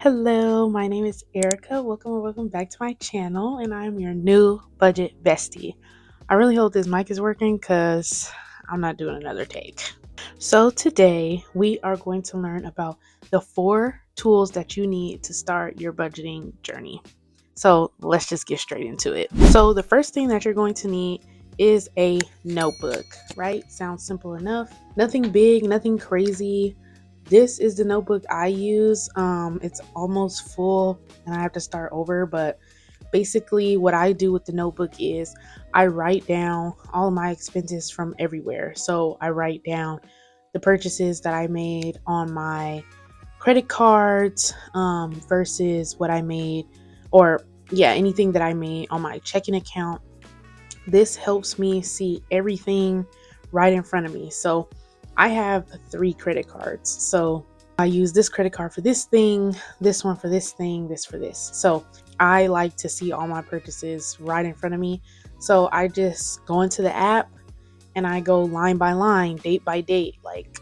Hello, my name is Erica. Welcome or welcome back to my channel, and I'm your new budget bestie. I really hope this mic is working because I'm not doing another take. So today we are going to learn about the 4 tools that you need to start your budgeting journey. So let's just get straight into it. So the first thing that you're going to need is a notebook, right? Sounds simple enough. Nothing big, nothing crazy. This is the notebook I use. It's almost full and I have to start over, but basically what I do with the notebook is I write down all of my expenses from everywhere. So I write down the purchases that I made on my credit cards versus what I made, or anything that I made on my checking account. This helps me see everything right in front of me. So I have 3 credit cards. So I use this credit card for this thing, this one for this thing, this for this. So I like to see all my purchases right in front of me. So I just go into the app and I go line by line, date by date. Like,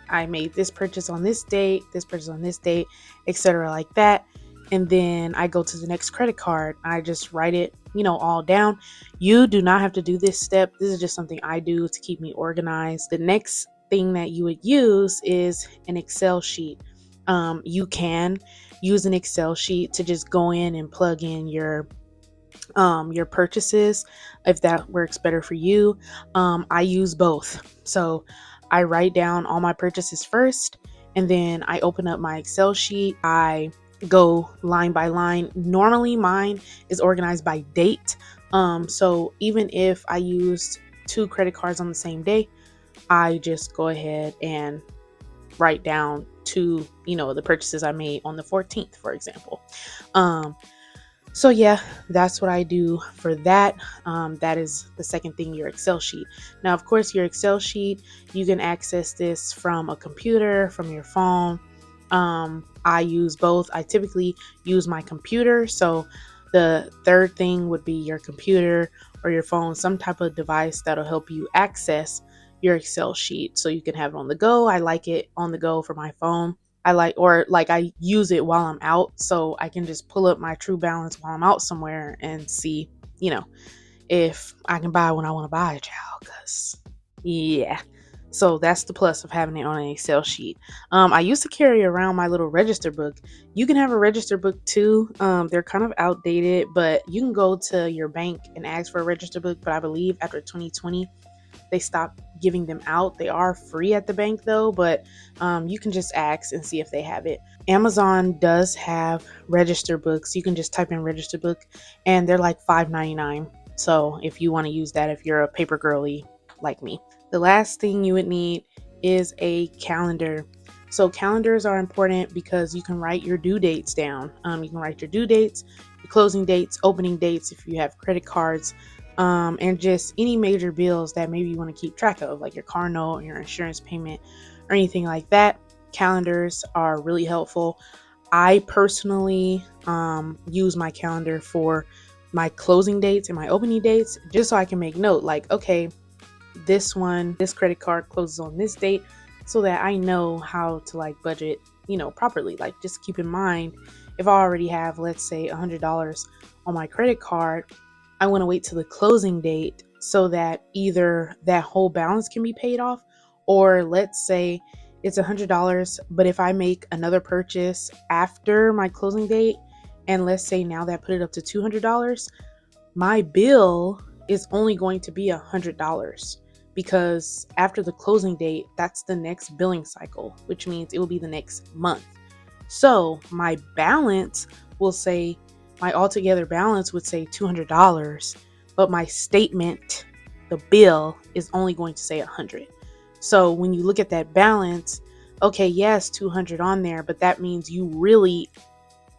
I made this purchase on this date, this purchase on this date, etc. like that. And then I go to the next credit card. I just write it, all down. You do not have to do this step. This is just something I do to keep me organized. The next thing that you would use is an Excel sheet. You can use an Excel sheet to just go in and plug in your purchases if that works better for you. I use both. So I write down all my purchases first, and then I open up my Excel sheet. I go line by line. Normally mine is organized by date. So even if I used 2 credit cards on the same day, I just go ahead and write down the purchases I made on the 14th, for example. So that's what I do for that. That is the second thing, your Excel sheet. Now, of course, your Excel sheet, you can access this from a computer, from your phone. I use both. I typically use my computer. So the third thing would be your computer or your phone, some type of device that'll help you access your Excel sheet so you can have it on the go. I like it on the go for my phone. I use it while I'm out, so I can just pull up my true balance while I'm out somewhere and see, if I can buy when I want to buy, child. Cause so that's the plus of having it on an Excel sheet. I used to carry around my little register book. You can have a register book too. They're kind of outdated, but you can go to your bank and ask for a register book. But I believe after 2020, they stopped giving them out. They are free at the bank though, but you can just ask and see if they have it. Amazon does have register books. You can just type in register book and they're like $5.99. So if you want to use that, if you're a paper girly like me. The last thing you would need is a calendar. So calendars are important because you can write your due dates down. You can write your due dates, your closing dates, opening dates if you have credit cards, and just any major bills that maybe you want to keep track of, like your car note, your insurance payment, or anything like that. Calendars are really helpful. I personally use my calendar for my closing dates and my opening dates, just so I can make note, like, okay, this credit card closes on this date, so that I know how to budget, properly. Like, just keep in mind, if I already have, let's say, $100 on my credit card, I want to wait till the closing date so that either that whole balance can be paid off, or let's say it's $100, but if I make another purchase after my closing date, and let's say now that put it up to $200, my bill is only going to be $100, because after the closing date, that's the next billing cycle, which means it will be the next month. So my balance will say, my altogether balance would say $200, but my statement, the bill, is only going to say $100. So when you look at that balance, okay, yes, $200 on there, but that means you really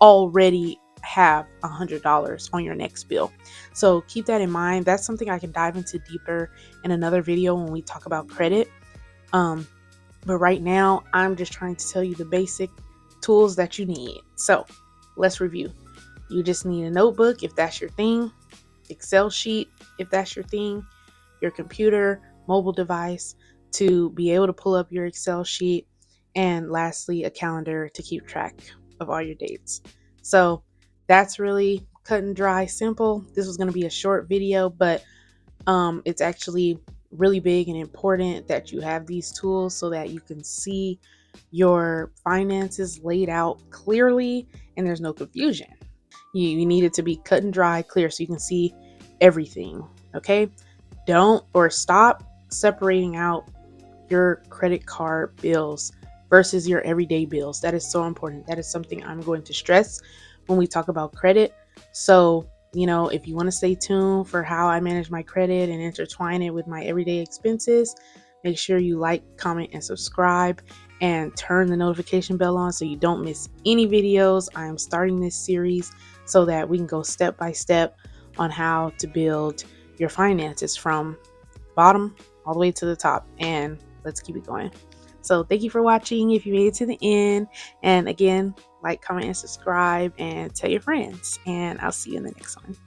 already have $100 on your next bill. So keep that in mind. That's something I can dive into deeper in another video when we talk about credit. But right now, I'm just trying to tell you the basic tools that you need. So let's review. You just need a notebook if that's your thing, Excel sheet if that's your thing, your computer, mobile device to be able to pull up your Excel sheet, and lastly, a calendar to keep track of all your dates. So that's really cut and dry, simple. This was going to be a short video, but it's actually really big and important that you have these tools so that you can see your finances laid out clearly and there's no confusion. You need it to be cut and dry, clear, so you can see everything. Okay? Don't or stop separating out your credit card bills versus your everyday bills. That is so important. That is something I'm going to stress when we talk about credit. So, if you want to stay tuned for how I manage my credit and intertwine it with my everyday expenses, make sure you like, comment, and subscribe, and turn the notification bell on so you don't miss any videos. I am starting this series so that we can go step by step on how to build your finances from bottom all the way to the top, and let's keep it going. So thank you for watching if you made it to the end, and again, like, comment, and subscribe, and tell your friends, and I'll see you in the next one.